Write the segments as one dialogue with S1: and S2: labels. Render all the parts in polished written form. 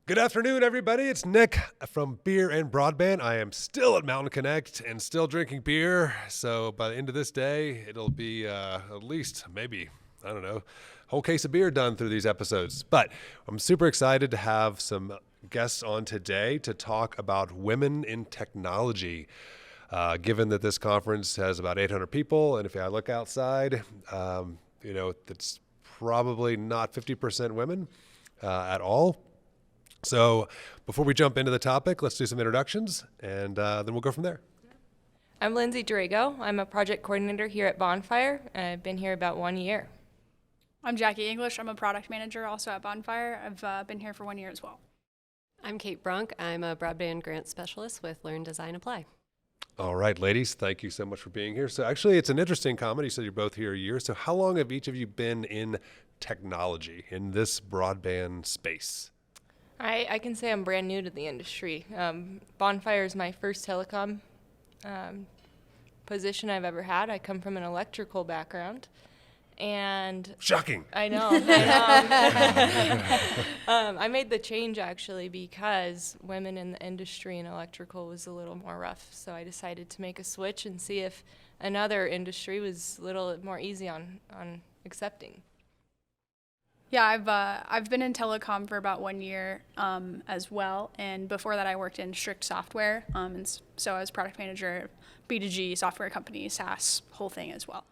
S1: Good afternoon, everybody. It's Nick from Beer and Broadband. I am still at Mountain Connect and still drinking beer. So by the end of this day, it'll be at least maybe, I don't know, a whole case of beer done through these episodes. But I'm super excited to have some guests on today to talk about women in technology. Given that this conference has about 800 people, and if I look outside, it's probably not 50% women at all. So before we jump into the topic, let's do some introductions, and then we'll go from there.
S2: I'm Lindsey. I'm a project coordinator here at Bonfire, and I've been here about 1 year.
S3: I'm Jackie English. I'm a product manager also at Bonfire. I've been here for 1 year as well.
S4: I'm Kate Brunk. I'm a broadband grant specialist with Learn, Design, Apply.
S1: All right, ladies, thank you so much for being here. So actually, it's an interesting comment. You said you're both here a year. So how long have each of you been in technology, in this broadband space?
S2: I can say I'm brand new to the industry. Bonfire is my first telecom position I've ever had. I come from an electrical background. And
S1: shocking.
S2: I know. I made the change actually because women in the industry in electrical was a little more rough. So I decided to make a switch and see if another industry was a little more easy on accepting.
S3: Yeah, I've been in telecom for about 1 year as well, and before that I worked in strict software, and so I was product manager, B2G, software company, SaaS, whole thing as well.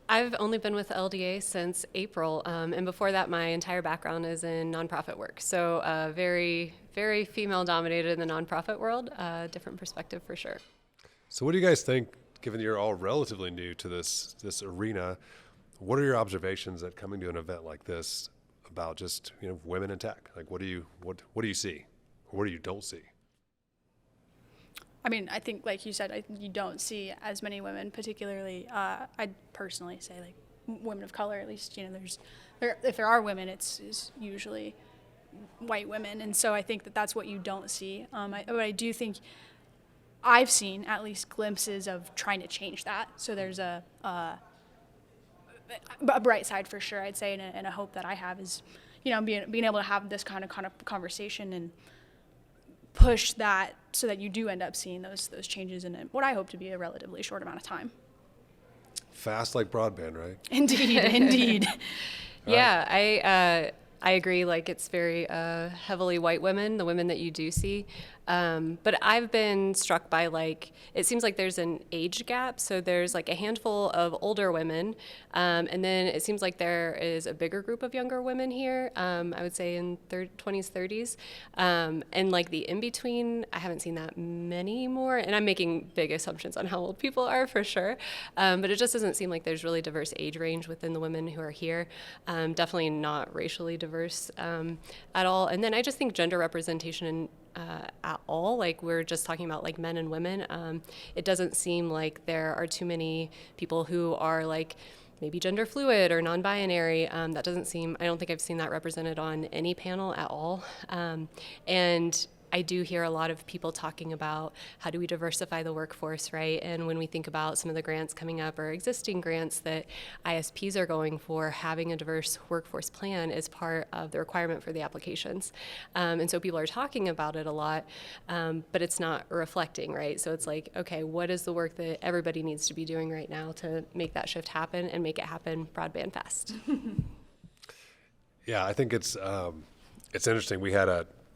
S4: I've only been with LDA since April, and before that my entire background is in nonprofit work. So very, very female-dominated in the nonprofit world, different perspective for sure.
S1: So what do you guys think, given you're all relatively new to this arena? What are your observations at coming to an event like this about just women in tech? Like, what do you see, or what do you don't see?
S3: I mean, I think, like you said, you don't see as many women, particularly. I'd personally say, like, women of color. At least, if there are women, it's usually white women, and so I think that's what you don't see. But I do think I've seen at least glimpses of trying to change that. So there's a bright side for sure, I'd say, and a hope that I have is, being able to have this kind of conversation and push that so that you do end up seeing those changes in what I hope to be a relatively short amount of time.
S1: Fast like broadband, right?
S3: Indeed.
S4: Yeah, I agree. Like, it's very heavily white women, the women that you do see. But I've been struck by, like, it seems like there's an age gap. So there's like a handful of older women. And then it seems like there is a bigger group of younger women here, I would say in 20s, 30s. And like the in-between, I haven't seen that many more. And I'm making big assumptions on how old people are for sure. But it just doesn't seem like there's really diverse age range within the women who are here. Definitely not racially diverse at all. And then I just think gender representation at all, like we're just talking about like men and women, it doesn't seem like there are too many people who are like maybe gender fluid or non-binary. That doesn't seem, I don't think I've seen that represented on any panel at all. And I do hear a lot of people talking about how do we diversify the workforce, right? And when we think about some of the grants coming up or existing grants that ISPs are going for, having a diverse workforce plan is part of the requirement for the applications. And so people are talking about it a lot, but it's not reflecting, right? So it's like, okay, what is the work that everybody needs to be doing right now to make that shift happen and make it happen broadband fast?
S1: Yeah, I think it's interesting.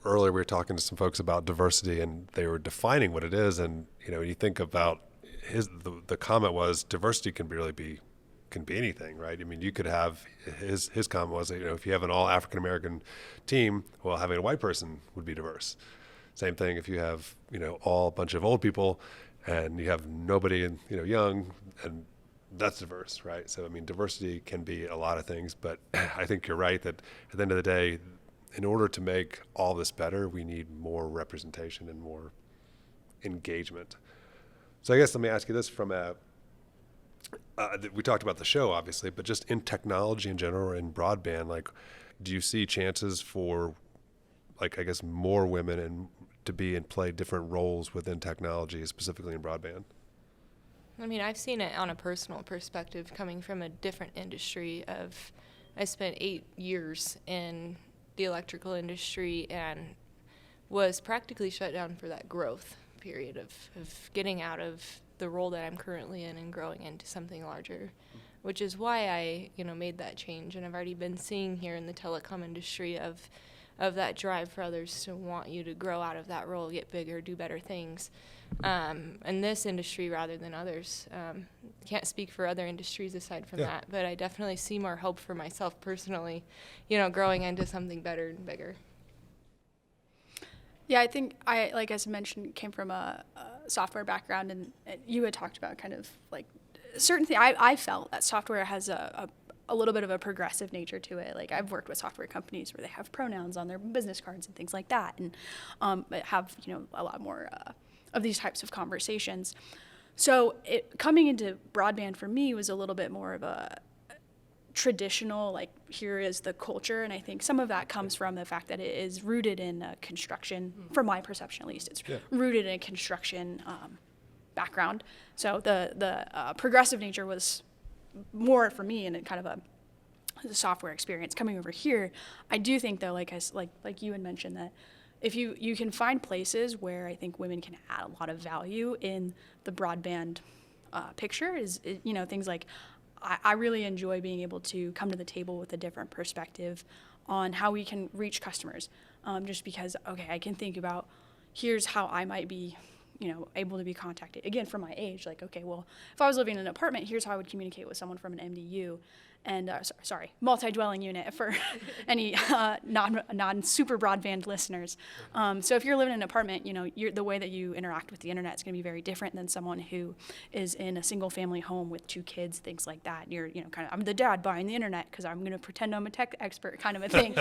S1: Earlier we were talking to some folks about diversity, and they were defining what it is. And you think about the comment was diversity can be anything, right? I mean, you could have his comment was if you have an all African American team, well, having a white person would be diverse. Same thing if you have all a bunch of old people, and you have nobody young, and that's diverse, right? So I mean, diversity can be a lot of things, but I think you're right that at the end of the day, in order to make all this better, we need more representation and more engagement. So I guess let me ask you this from we talked about the show, obviously, but just in technology in general, in broadband, like, do you see chances for, like, I guess, more women and to be and play different roles within technology, specifically in broadband?
S2: I mean, I've seen it on a personal perspective coming from a different industry I spent 8 years in the electrical industry and was practically shut down for that growth period of getting out of the role that I'm currently in and growing into something larger, which is why I, made that change. And I've already been seeing here in the telecom industry of that drive for others to want you to grow out of that role, get bigger, do better things. In this industry rather than others. Can't speak for other industries aside from that, but I definitely see more hope for myself personally, growing into something better and bigger.
S3: Yeah, I think like as mentioned, came from a software background, and you had talked about kind of like certain things. I felt that software has a little bit of a progressive nature to it. Like I've worked with software companies where they have pronouns on their business cards and things like that, and have a lot more of these types of conversations. So coming into broadband for me was a little bit more of a traditional, like here is the culture, and I think some of that comes from the fact that it is rooted in construction. From my perception, at least, it's rooted in a construction background. So the progressive nature was more for me in a kind of a software experience. Coming over here, I do think though, like you had mentioned, that if you can find places where I think women can add a lot of value in the broadband picture is things like I really enjoy being able to come to the table with a different perspective on how we can reach customers. Just because, I can think about here's how I might be, able to be contacted. Again, from my age, like, if I was living in an apartment, here's how I would communicate with someone from an MDU. And multi-dwelling unit for any non-super broadband listeners. So if you're living in an apartment, the way that you interact with the internet is going to be very different than someone who is in a single-family home with 2 kids, things like that. You're, kind of, I'm the dad buying the internet because I'm going to pretend I'm a tech expert, kind of a thing,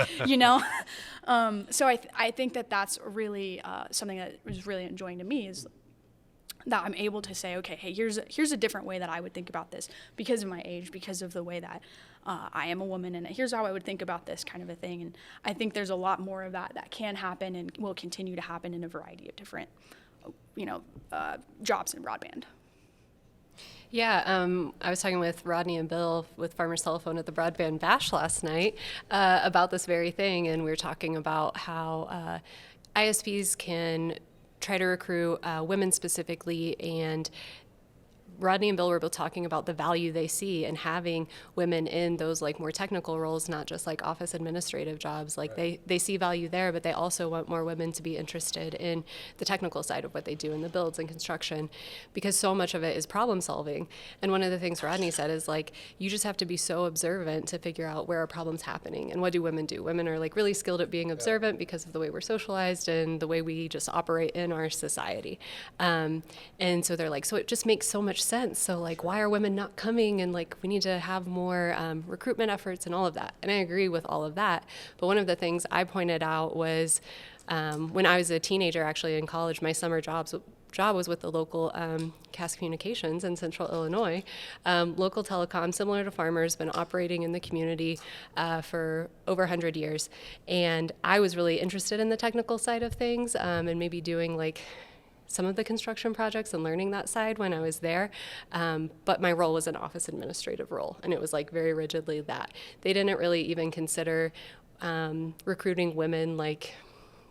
S3: So I think that that's really something that was really enjoying to me is that I'm able to say, hey, here's a different way that I would think about this because of my age, because of the way that I am a woman, and here's how I would think about this kind of a thing. And I think there's a lot more of that can happen and will continue to happen in a variety of different, jobs in broadband.
S4: Yeah, I was talking with Rodney and Bill with Farmers Telephone at the Broadband Bash last night about this very thing, and we were talking about how ISPs can try to recruit women specifically, and Rodney and Bill were both talking about the value they see in having women in those like more technical roles, not just like office administrative jobs. Like they see value there, but they also want more women to be interested in the technical side of what they do in the builds and construction, because so much of it is problem solving. And one of the things Rodney said is like, you just have to be so observant to figure out where are problems happening. And what do? Women are like really skilled at being observant because of the way we're socialized and the way we just operate in our society. And so they're like, so it just makes so much sense. So like, why are women not coming? And like, we need to have more recruitment efforts and all of that. And I agree with all of that. But one of the things I pointed out was when I was a teenager, actually in college, my summer job was with the local Cass Communications in Central Illinois. Local telecom, similar to Farmers, been operating in the community for over 100 years. And I was really interested in the technical side of things and maybe doing like some of the construction projects and learning that side when I was there. But my role was an office administrative role, and it was like very rigidly that. They didn't really even consider recruiting women like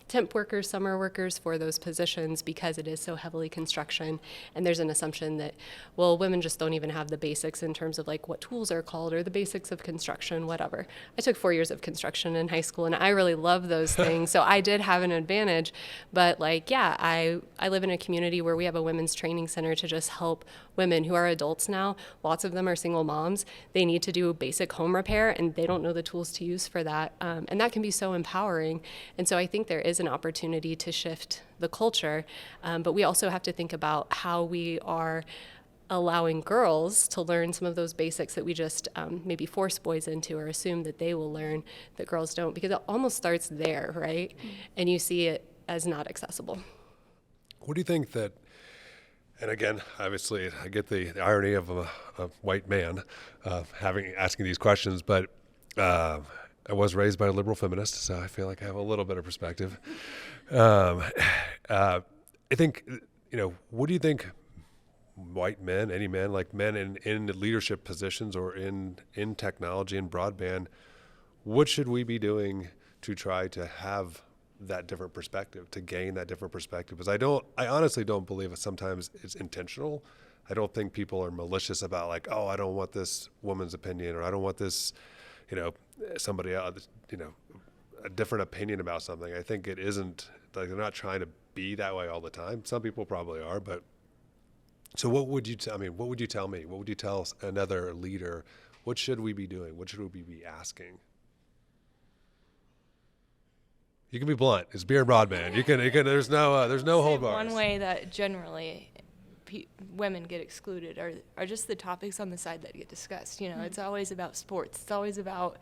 S4: temp workers, summer workers for those positions because it is so heavily construction. And there's an assumption that, well, women just don't even have the basics in terms of like what tools are called or the basics of construction, whatever. I took 4 years of construction in high school and I really love those things. So I did have an advantage. But like, yeah, I live in a community where we have a women's training center to just help women who are adults now. Lots of them are single moms. They need to do basic home repair and they don't know the tools to use for that. And that can be so empowering. And so I think there is an opportunity to shift the culture. But we also have to think about how we are allowing girls to learn some of those basics that we just maybe force boys into or assume that they will learn that girls don't, because it almost starts there, right? And you see it as not accessible.
S1: What do you think that, and again, obviously I get the irony of a white man asking these questions, but I was raised by a liberal feminist, so I feel like I have a little bit of perspective. I think, what do you think white men, any men, like men in leadership positions or in technology and broadband, what should we be doing to try to have that different perspective, to gain that different perspective. Because I honestly don't believe it sometimes it's intentional. I don't think people are malicious about like, oh, I don't want this woman's opinion, or I don't want this, somebody else, a different opinion about something. I think it isn't, like, they're not trying to be that way all the time. Some people probably are, but so what would you tell me? What would you tell me? What would you tell another leader? What should we be doing? What should we be asking? You can be blunt. It's beer and broadband. You can. There's no hold bars.
S2: One way that generally women get excluded are just the topics on the side that get discussed. It's always about sports. It's always about,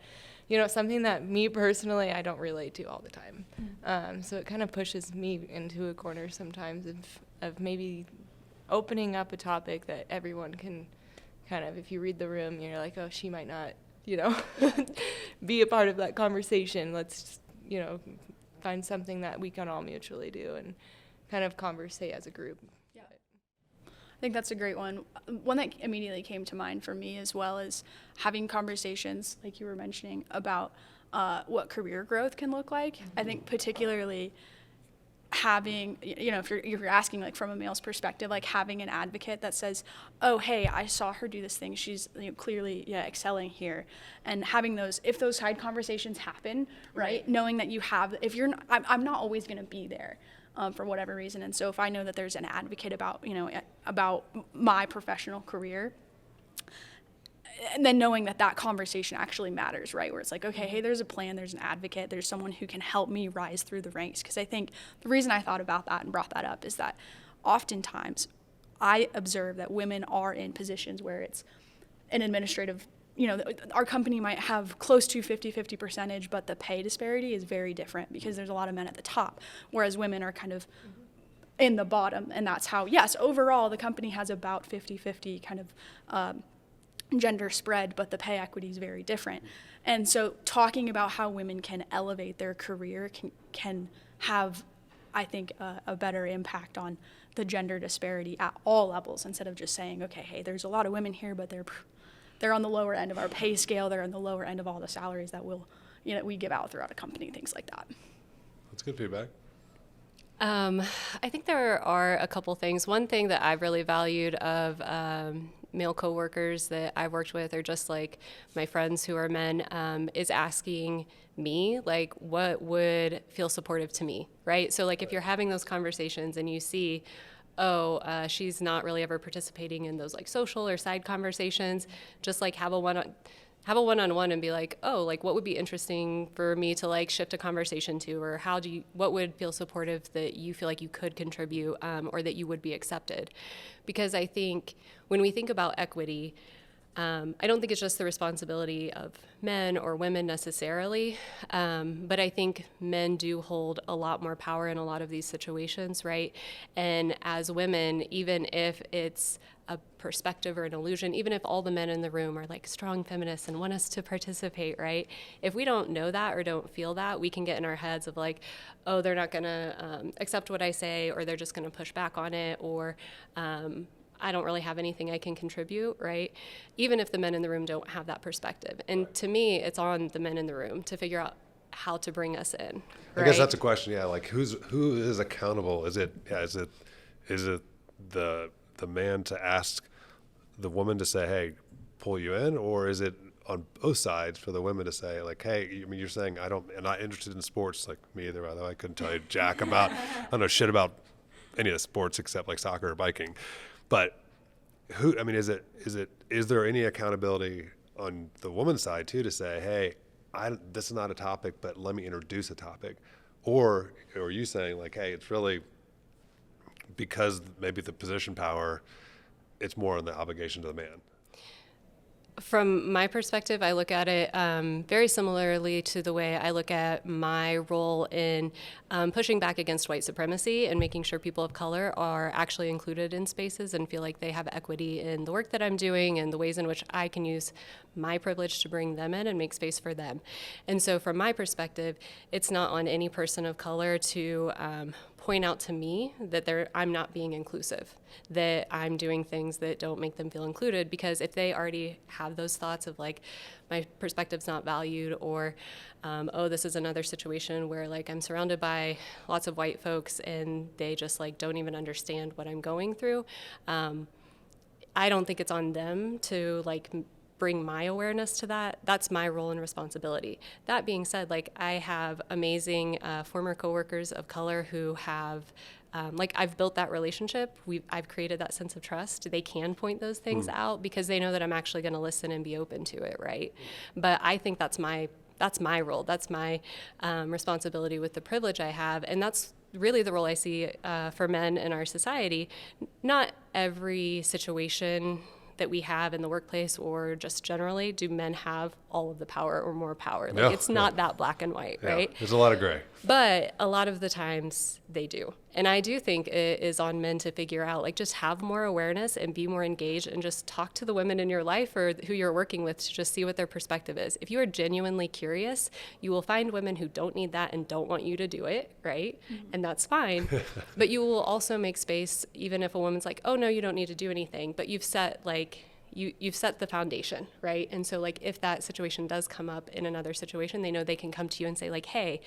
S2: something that me personally I don't relate to all the time. So it kind of pushes me into a corner sometimes of maybe opening up a topic that everyone can kind of, if you read the room, you're like, oh, she might not, be a part of that conversation. Let's, find something that we can all mutually do and kind of conversate as a group.
S3: Yeah. I think that's a great one. One that immediately came to mind for me as well is having conversations, like you were mentioning, about what career growth can look like. Mm-hmm. I think particularly having, if you're asking like from a male's perspective, like having an advocate that says, oh, hey, I saw her do this thing. She's clearly excelling here. And having if those side conversations happen, right? Knowing that you have, I'm not always going to be there for whatever reason. And so if I know that there's an advocate about my professional career, and then knowing that conversation actually matters, right? Where it's like, okay, hey, there's a plan, there's an advocate, there's someone who can help me rise through the ranks. Because I think the reason I thought about that and brought that up is that oftentimes I observe that women are in positions where it's an administrative, our company might have close to 50-50 percentage, but the pay disparity is very different because there's a lot of men at the top, whereas women are kind of in the bottom. And that's how, yes, overall the company has about 50-50 kind of gender spread, but the pay equity is very different. And so talking about how women can elevate their career can have, I think, a better impact on the gender disparity at all levels, instead of just saying, okay, hey, there's a lot of women here, but they're on the lower end of our pay scale, they're on the lower end of all the salaries that we give out throughout a company, things like that.
S1: That's good feedback.
S4: I think there are a couple things. One thing that I've really valued of male coworkers that I've worked with, or just like my friends who are men, is asking me, like, what would feel supportive to me, right? So like if you're having those conversations and you see, she's not really ever participating in those like social or side conversations, just like have a one-on-one and be like, oh, like what would be interesting for me to like shift a conversation to, or what would feel supportive that you feel like you could contribute, or that you would be accepted. Because I think when we think about equity, I don't think it's just the responsibility of men or women necessarily, but I think men do hold a lot more power in a lot of these situations, right? And as women, even if it's a perspective or an illusion, even if all the men in the room are like strong feminists and want us to participate, right? If we don't know that or don't feel that, we can get in our heads of like, oh, they're not gonna accept what I say, or they're just gonna push back on it, or I don't really have anything I can contribute, right? Even if the men in the room don't have that perspective. And to me, it's on the men in the room to figure out how to bring us in.
S1: I guess that's a question, yeah. Like who is accountable? Is it the man to ask the woman to say, hey, pull you in, or is it on both sides for the women to say, like, hey, I mean, you're saying I'm not interested in sports, like me either, by the way. I couldn't tell you jack about, I don't know shit about any of the sports except like soccer or biking. But is there any accountability on the woman's side too to say, hey, this is not a topic, but let me introduce a topic? Or are you saying like, hey, it's really because maybe the position power, it's more on the obligation to the man?
S4: From my perspective, I look at it very similarly to the way I look at my role in pushing back against white supremacy and making sure people of color are actually included in spaces and feel like they have equity in the work that I'm doing and the ways in which I can use my privilege to bring them in and make space for them. And so from my perspective, it's not on any person of color to point out to me that I'm not being inclusive, that I'm doing things that don't make them feel included. Because if they already have those thoughts of like, my perspective's not valued, or, oh, this is another situation where like I'm surrounded by lots of white folks and they just like don't even understand what I'm going through. I don't think it's on them to like bring my awareness to that. That's my role and responsibility. That being said, like I have amazing former coworkers of color who have, like I've built that relationship. I've created that sense of trust. They can point those things out because they know that I'm actually going to listen and be open to it, right? But I think that's my role. That's my responsibility with the privilege I have, and that's really the role I see for men in our society. Not every situation that we have in the workplace or just generally do men have all of the power or more power. Like it's not that black and white, right?
S1: There's a lot of gray.
S4: But a lot of the times they do. And I do think it is on men to figure out, like, just have more awareness and be more engaged and just talk to the women in your life or who you're working with to just see what their perspective is. If you are genuinely curious, you will find women who don't need that and don't want you to do it, right? Mm-hmm. And that's fine. But you will also make space, even if a woman's like, oh, no, you don't need to do anything. But you've set, like, you've set the foundation, right? And so, like, if that situation does come up in another situation, they know they can come to you and say, like, hey,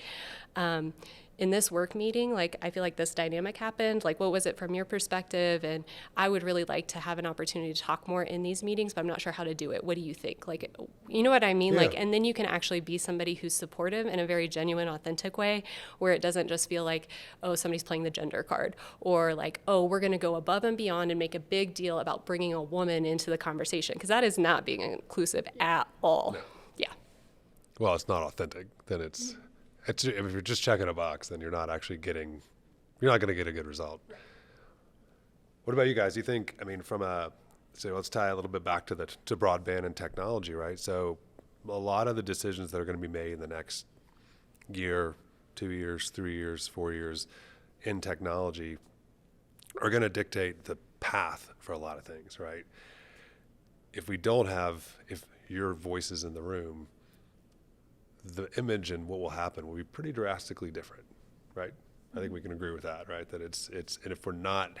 S4: in this work meeting, like, I feel like this dynamic happened. Like, what was it from your perspective? And I would really like to have an opportunity to talk more in these meetings, but I'm not sure how to do it. What do you think? Like, you know what I mean? Yeah. Like, and then you can actually be somebody who's supportive in a very genuine, authentic way, where it doesn't just feel like, oh, somebody's playing the gender card, or like, oh, we're going to go above and beyond and make a big deal about bringing a woman into the conversation, because that is not being inclusive at all. No. Yeah.
S1: Well, it's not authentic. Then it's if you're just checking a box, then you're not going to get a good result. Right. What about you guys? Do you think, I mean, let's tie a little bit back to broadband and technology, right? So a lot of the decisions that are going to be made in the next year, 2 years, 3 years, 4 years in technology are going to dictate the path for a lot of things, right? If your voice is in the room, the image and what will happen will be pretty drastically different, right? I think we can agree with that, right? That it's and if we're not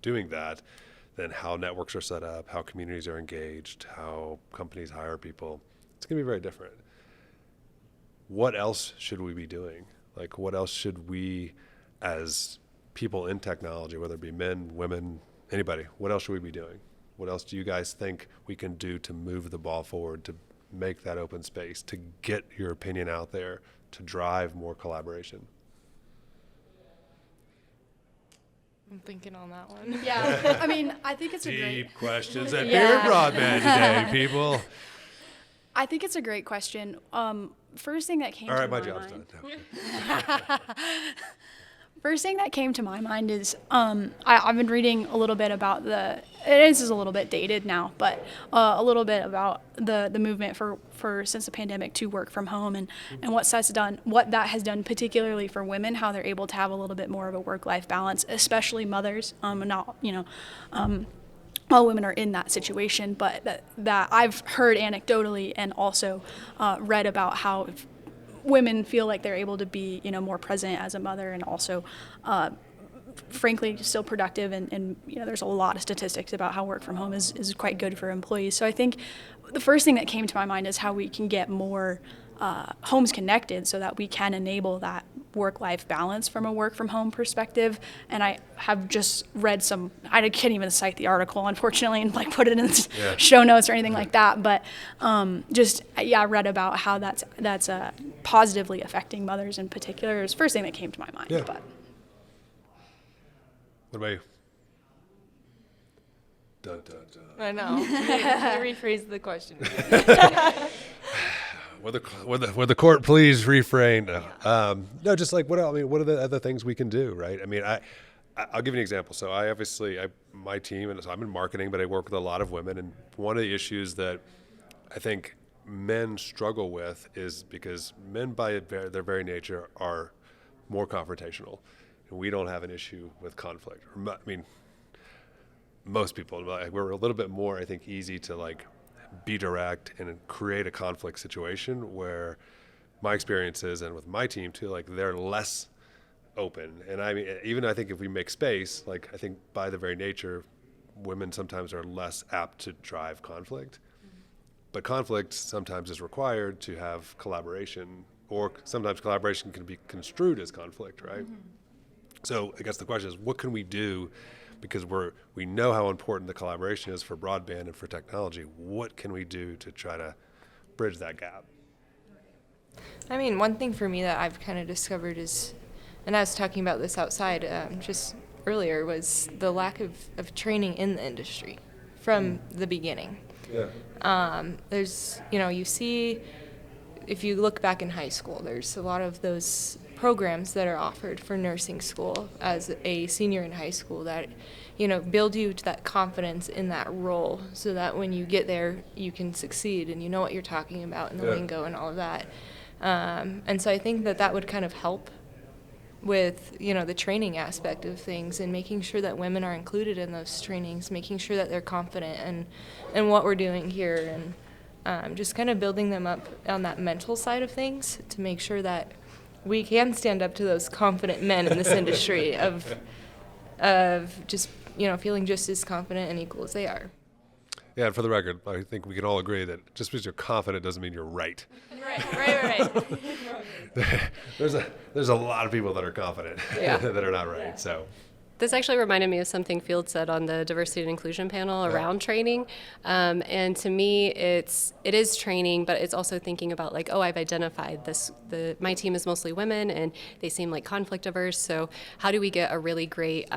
S1: doing that, then how networks are set up, how communities are engaged, how companies hire people, it's going to be very different. What else should we be doing? Like, what else should we, as people in technology, whether it be men, women, anybody, what else should we be doing? What else do you guys think we can do to move the ball forward, to make that open space, to get your opinion out there, to drive more collaboration?
S2: I'm thinking on that one.
S3: Yeah, I mean, I think it's
S1: deep questions at Beer Broadband today, people.
S3: I think it's a great question. First thing that came to my mind. All right, my job's done. No. First thing that came to my mind is I've been reading a little bit about this is a little bit dated now, but a little bit about the movement for since the pandemic to work from home and what that has done particularly for women, how they're able to have a little bit more of a work-life balance, especially mothers. Not all women are in that situation, but that I've heard anecdotally and also read about how women feel like they're able to be, more present as a mother and also, frankly, still productive. And there's a lot of statistics about how work from home is quite good for employees. So I think the first thing that came to my mind is how we can get more homes connected so that we can enable that work-life balance from a work-from-home perspective. And I have just read I can't even cite the article, unfortunately, and put it in the show notes or anything like that. But I read about how that's positively affecting mothers in particular. It's the first thing that came to my mind.
S1: Yeah.
S3: But
S1: what about you? Dun, dun, dun.
S2: I know. Rephrase the question.
S1: Would the court please refrain? No, just like what are the other things we can do, right? I mean, I'll give you an example. So my team, and so I'm in marketing, but I work with a lot of women, and one of the issues that I think men struggle with is because men by their very nature are more confrontational, and we don't have an issue with conflict. I mean, most people, we're a little bit more, I think, easy to be direct and create a conflict situation, where my experience is, and with my team too, they're less open. And I mean, even I think if we make space, like I think by the very nature, women sometimes are less apt to drive conflict. But conflict sometimes is required to have collaboration, or sometimes collaboration can be construed as conflict, right? So I guess the question is, what can we do? Because we know how important the collaboration is for broadband and for technology. What can we do to try to bridge that gap?
S2: I mean, one thing for me that I've kind of discovered is, and I was talking about this outside just earlier, was the lack of training in the industry from the beginning.
S1: Yeah.
S2: There's, you see, if you look back in high school, there's a lot of those programs that are offered for nursing school as a senior in high school that, build you to that confidence in that role so that when you get there, you can succeed and you know what you're talking about and the lingo and all of that. And so I think that would kind of help with, the training aspect of things and making sure that women are included in those trainings, making sure that they're confident in what we're doing here, and just kind of building them up on that mental side of things to make sure that we can stand up to those confident men in this industry of just, feeling just as confident and equal as they are.
S1: Yeah, and for the record, I think we can all agree that just because you're confident doesn't mean you're right.
S2: Right.
S1: There's a lot of people that are confident that are not right. So
S4: This actually reminded me of something Field said on the diversity and inclusion panel around training. And to me, it is training, but it's also thinking about like, oh, I've identified this. My team is mostly women, and they seem like conflict averse. So how do we get a really great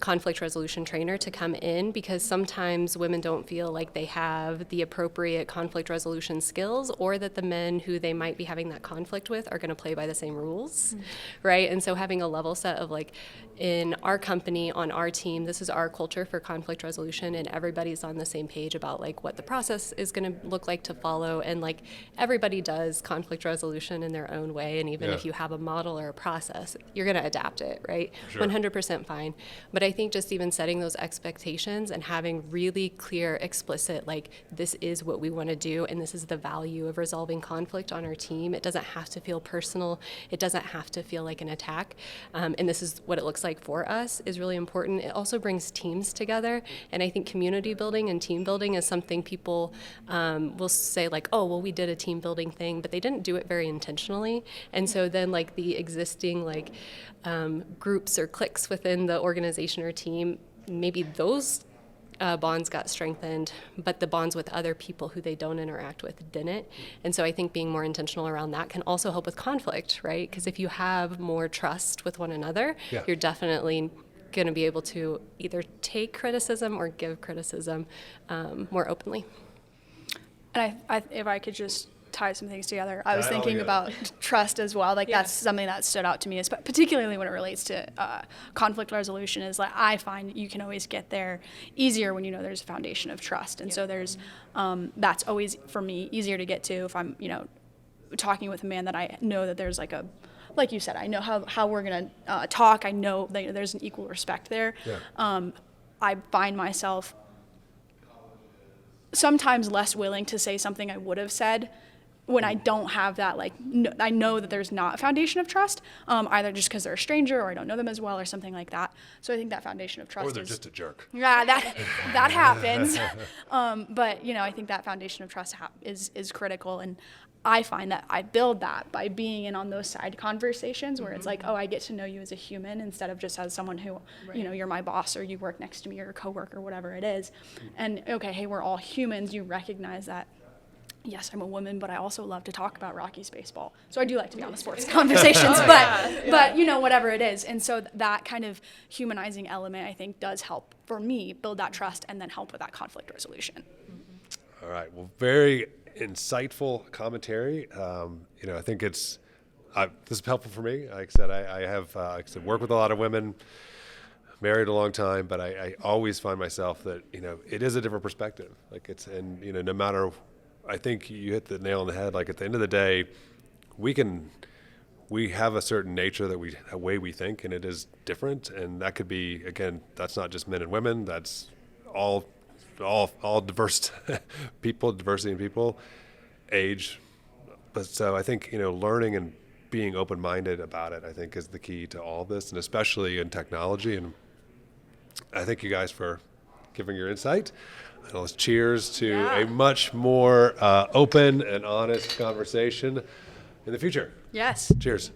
S4: conflict resolution trainer to come in? Because sometimes women don't feel like they have the appropriate conflict resolution skills, or that the men who they might be having that conflict with are going to play by the same rules, right? And so having a level set of like, in our company, on our team, this is our culture for conflict resolution, and everybody's on the same page about like what the process is going to look like to follow, and like everybody does conflict resolution in their own way, and even if you have a model or a process, you're going to adapt it, right?
S1: Sure.
S4: 100% fine. But I think just even setting those expectations and having really clear, explicit, like this is what we want to do, and this is the value of resolving conflict on our team. It doesn't have to feel personal. It doesn't have to feel like an attack. And this is what it looks like for us is really important. It also brings teams together, and I think community building and team building is something people will say like, oh, well, we did a team building thing, but they didn't do it very intentionally. And so then like the existing like groups or cliques within the organization or team, maybe those bonds got strengthened, but the bonds with other people who they don't interact with didn't. And so I think being more intentional around that can also help with conflict, right? Because if you have more trust with one another, you're definitely going to be able to either take criticism or give criticism more openly.
S3: And if I could just tie some things together, I was thinking about trust as well. Like that's something that stood out to me, particularly when it relates to conflict resolution. Is like I find you can always get there easier when you know there's a foundation of trust, and so there's that's always for me easier to get to if I'm talking with a man that I know that there's like you said, I know how we're gonna talk. I know that there's an equal respect there. I find myself sometimes less willing to say something I would have said when I don't have that, I know that there's not a foundation of trust, either just because they're a stranger or I don't know them as well or something like that. So I think that foundation of trust
S1: or they're just a jerk.
S3: Yeah, that happens. But, I think that foundation of trust is critical. And I find that I build that by being in on those side conversations where it's like, oh, I get to know you as a human instead of just as someone who, you're my boss or you work next to me or a coworker, whatever it is. And, okay, hey, we're all humans. You recognize that. Yes, I'm a woman, but I also love to talk about Rockies baseball. So I do like to be on the sports conversations, but whatever it is. And so that kind of humanizing element, I think, does help for me build that trust and then help with that conflict resolution.
S1: All right. Well, very insightful commentary. I think this is helpful for me. Like I said, I have worked with a lot of women, married a long time, but I always find myself that, it is a different perspective. No matter, I think you hit the nail on the head. Like at the end of the day, we have a certain nature a way we think, and it is different. And that could be, again, that's not just men and women. That's all diverse people, diversity in people, age. But so I think, learning and being open-minded about it, I think, is the key to all this, and especially in technology. And I thank you guys for giving your insight. And let's cheers to a much more open and honest conversation in the future.
S3: Yes.
S1: Cheers.